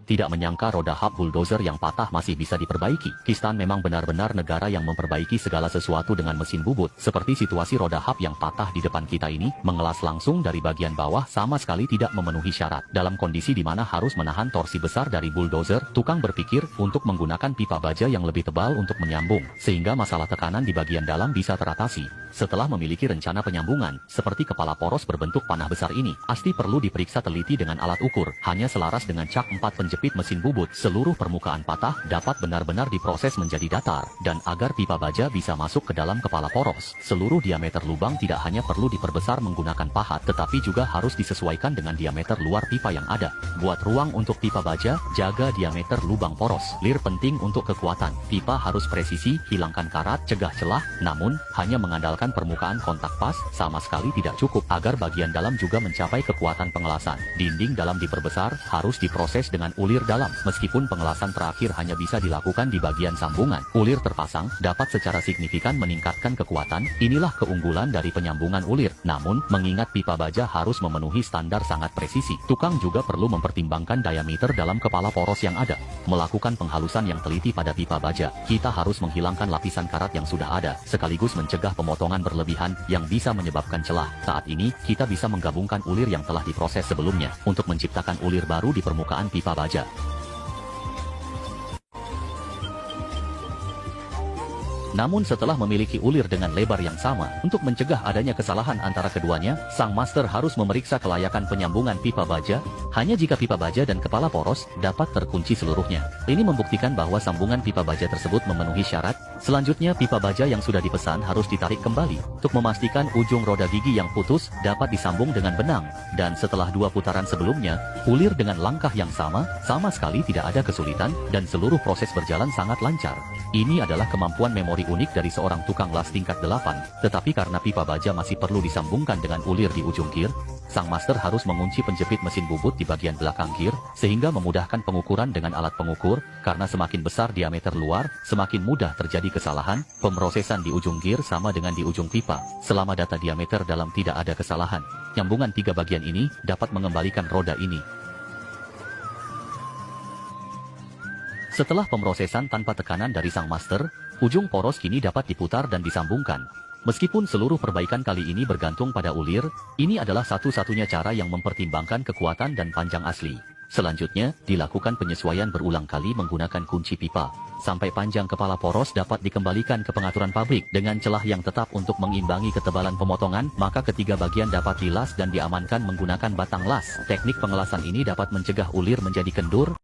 Tidak menyangka roda hub bulldozer yang patah masih bisa diperbaiki. Pakistan memang benar-benar negara yang memperbaiki segala sesuatu dengan mesin bubut. Seperti situasi roda hub yang patah di depan kita ini, mengelas langsung dari bagian bawah sama sekali tidak memenuhi syarat. Dalam kondisi di mana harus menahan torsi besar dari bulldozer, tukang berpikir untuk menggunakan pipa baja yang lebih tebal untuk menyambung, sehingga masalah tekanan di bagian dalam bisa teratasi. Setelah memiliki rencana penyambungan, seperti kepala poros berbentuk panah besar ini, pasti perlu diperiksa teliti dengan alat ukur. Hanya selaras dengan cak 4 penjepit mesin bubut, seluruh permukaan patah dapat benar-benar diproses menjadi datar. Dan agar pipa baja bisa masuk ke dalam kepala poros, seluruh diameter lubang tidak hanya perlu diperbesar menggunakan pahat, tetapi juga harus disesuaikan dengan diameter luar pipa yang ada. Buat ruang untuk pipa baja, jaga diameter lubang poros. Lir penting untuk kekuatan. Pipa harus presisi, hilangkan karat, cegah celah, namun hanya mengandalkan permukaan kontak pas sama sekali tidak cukup agar bagian dalam juga mencapai kekuatan pengelasan. Dinding dalam diperbesar harus diproses dengan ulir dalam. Meskipun pengelasan terakhir hanya bisa dilakukan di bagian sambungan, ulir terpasang dapat secara signifikan meningkatkan kekuatan. Inilah keunggulan dari penyambungan ulir. Namun, mengingat pipa baja harus memenuhi standar sangat presisi, tukang juga perlu mempertimbangkan diameter dalam kepala poros yang ada. Melakukan penghalusan yang teliti pada pipa baja, kita harus menghilangkan lapisan karat yang sudah ada, sekaligus mencegah pemotongan berlebihan yang bisa menyebabkan celah. Saat ini, kita bisa menggabungkan ulir yang telah diproses sebelumnya untuk menciptakan ulir baru di permukaan pipa baja. Namun setelah memiliki ulir dengan lebar yang sama, untuk mencegah adanya kesalahan antara keduanya, sang master harus memeriksa kelayakan penyambungan pipa baja. Hanya jika pipa baja dan kepala poros dapat terkunci seluruhnya. Ini membuktikan bahwa sambungan pipa baja tersebut memenuhi syarat. Selanjutnya, pipa baja yang sudah dipesan harus ditarik kembali untuk memastikan ujung roda gigi yang putus dapat disambung dengan benang. Dan setelah 2 putaran sebelumnya, ulir dengan langkah yang sama sekali tidak ada kesulitan dan seluruh proses berjalan sangat lancar. Ini adalah kemampuan memori unik dari seorang tukang las tingkat 8, tetapi karena pipa baja masih perlu disambungkan dengan ulir di ujung gear, sang master harus mengunci penjepit mesin bubut di bagian belakang gear, sehingga memudahkan pengukuran dengan alat pengukur. Karena semakin besar diameter luar, semakin mudah terjadi kesalahan. Pemrosesan di ujung gear sama dengan di ujung pipa. Selama data diameter dalam tidak ada kesalahan, nyambungan 3 bagian ini dapat mengembalikan roda ini. Setelah pemrosesan tanpa tekanan dari sang master, ujung poros kini dapat diputar dan disambungkan. Meskipun seluruh perbaikan kali ini bergantung pada ulir, ini adalah satu-satunya cara yang mempertimbangkan kekuatan dan panjang asli. Selanjutnya, dilakukan penyesuaian berulang kali menggunakan kunci pipa, sampai panjang kepala poros dapat dikembalikan ke pengaturan pabrik dengan celah yang tetap untuk mengimbangi ketebalan pemotongan. Maka ketiga bagian dapat dilas dan diamankan menggunakan batang las. Teknik pengelasan ini dapat mencegah ulir menjadi kendur